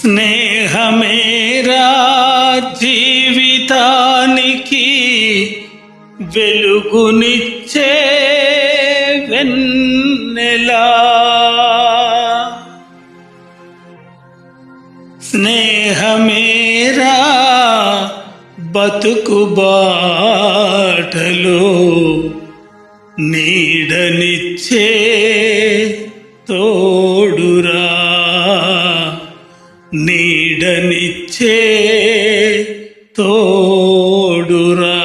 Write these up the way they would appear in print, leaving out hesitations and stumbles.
స్నేహమేరా జీవితానికి వెలుగునిచ్చే వెన్నెలా, స్నేహమేరా బతుకు బాటలో నీడనిచ్చే తోడురా, నీడనిచ్చే తోడురా.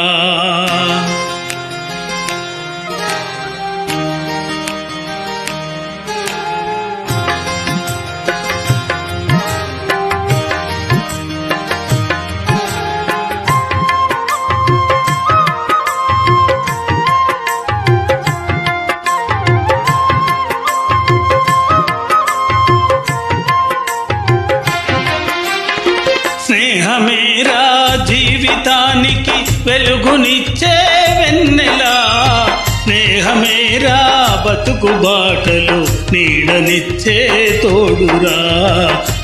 స్నేహమేరా జీవితానికి వెలుగునిచ్చే వెన్నెలా, స్నేహమేరా బతుకు బాటలు నీడనిచ్చే తోడురా,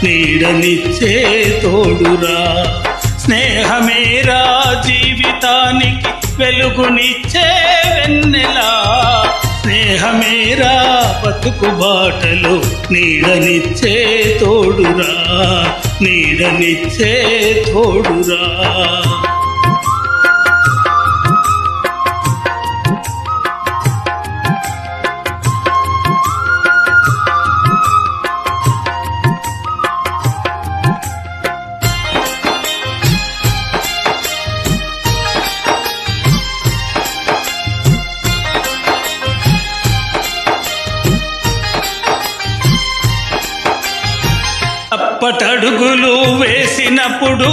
నీడనిచ్చే తోడురా. స్నేహమేరా జీవితానికి వెలుగునిచ్చే వెన్నెలా, స్నేహమేరా బతుకు బాటలు నీడనిచ్చే తోడురా, నీడనిచ్చే తోడురా. తప్పటడుగులు వేసినప్పుడు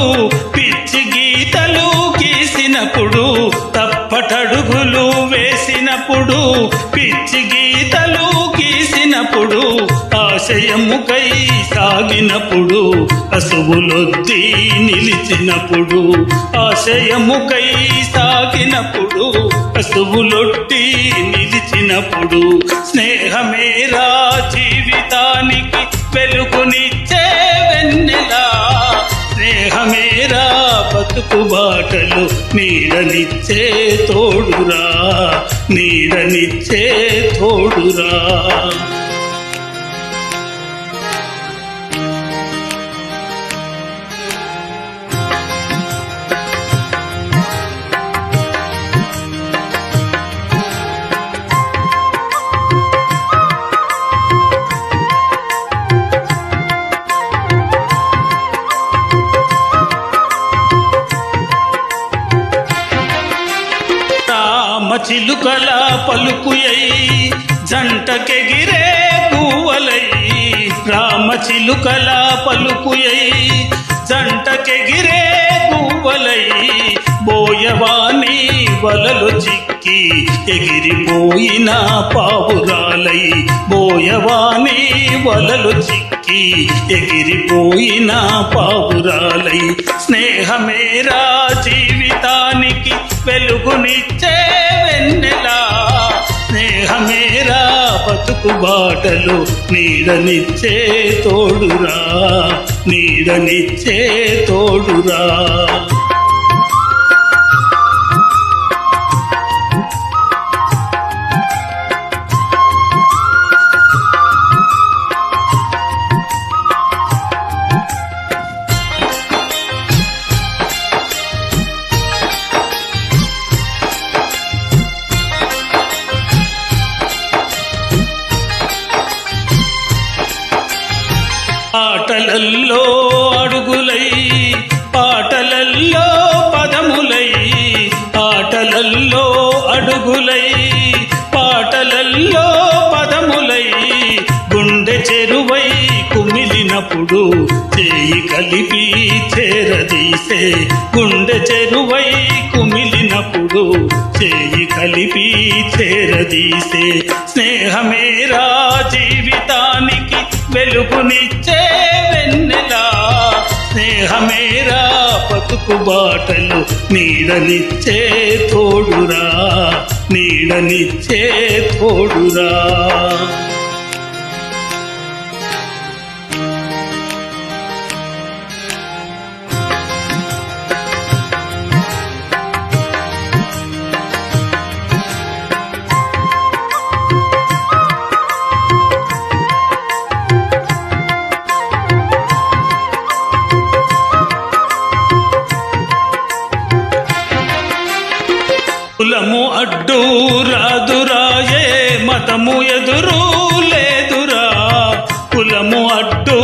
పిచ్చి గీతలు గీసినప్పుడు, తప్పటడుగులు వేసినప్పుడు పిచ్చి గీతలు గీసినప్పుడు, ఆశయముకై సాగినప్పుడు అసువులొద్ది నిలిచినప్పుడు, ఆశయముకై సాగినప్పుడు అసువులొట్టి నిలిచినప్పుడు, స్నేహమేరా జీవితానికి వెలుగునిచ్చే వెన్నెలా, స్నేహమేరా బతుకు బాటలు నీడనిచ్చే తోడురా, నీడనిచ్చే తోడురా. చిలుకల పలుకుయై జంటకెగిరే గువ్వలై, రామ చిలుకల పలుకుయై జంటకెగిరే గువ్వలై, బోయవాని వలలు చిక్కి ఎగిరిపోయిన పావురాలై, బోయవాని వలలు చిక్కి ఎగిరిపోయిన పావురాలై. స్నేహమేరా జీవితానికి వెలుగునిచ్చే వెన్నెలా, స్నేహమేరా బతుకు బాటలు నీడనిచ్చే తోడురా, నీడనిచ్చే తోడురా. ఆటలల్లో అడుగులై పాటలల్లో పదములై, ఆటలల్లో అడుగులై పాటలల్లో పదములై, గుండె చెరువై కుమిలినప్పుడు చేయి కలిపి చేరదీసే, గుండె చెరువై కుమిలినప్పుడు చేయి కలిపి చేరదీసే, స్నేహమేరా జీవితానికి వెలుగునిచ్చే వెన్నెలా, స్నేహమేరా బతుకు బాటలు నీడనిచ్చే తోడురా, నీడనిచ్చే తోడురా. అడ్డు రాదురాయే మతము ఎదురు లేదురా కులము అడ్డు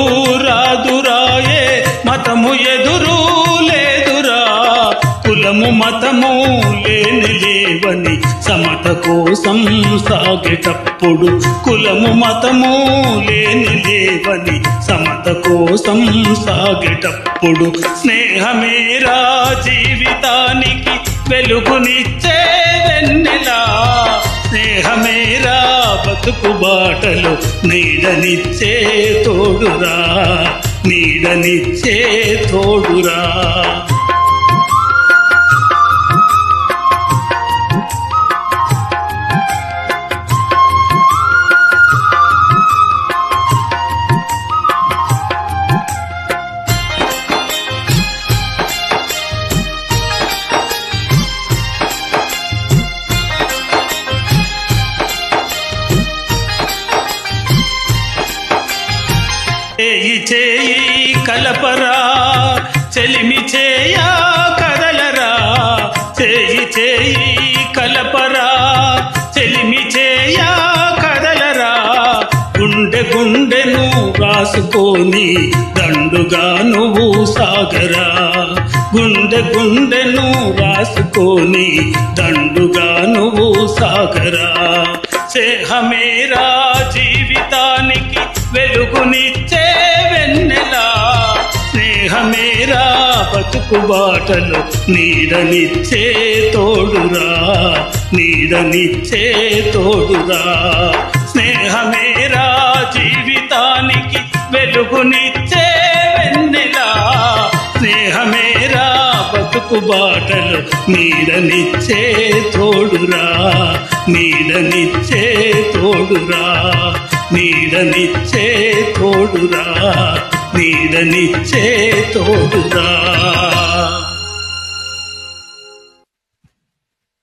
రాదురాయే మతము ఎదురు లేదురా కులము మతము లేవని సమత కోసం సాగేటప్పుడు కులము మతము లేవని సమత కోసం సాగేటప్పుడు స్నేహమేరా జీవితానికి వెలుగునిచ్చే వెన్నెలా స్నేహమేరా బతుకు బాటలు నీడనిచ్చే తోడురా నీడనిచ్చే తోడురా చేయి చేయి కలపరా చెలిమి చేయా కదలరా చేయి చేయి కలపరా చెలిమి చేయా కదలరా గుండె గుండెను రాసుకొని దండుగా నువ్వు సాగరా గుండె గుండెను రాసుకొని దండుగా నువ్వు సాగరా స్నేహమేరా జీవితానికి వెలుగునిచ్చే వెన్నెలా స్నేహమేరా బతుకు బాటలు నీడనిచ్చే తోడురా నీడనిచ్చే తోడురా స్నేహమేరా జీవితానికి వెలుగునిచ్చే వెన్నెలా స్నేహమేరా బతుకు బాటలు నీడనిచ్చే తోడురా నీడనిచ్చే తోడురా నీడనిచ్చే తోడురా నీడనిచ్చే తోడురా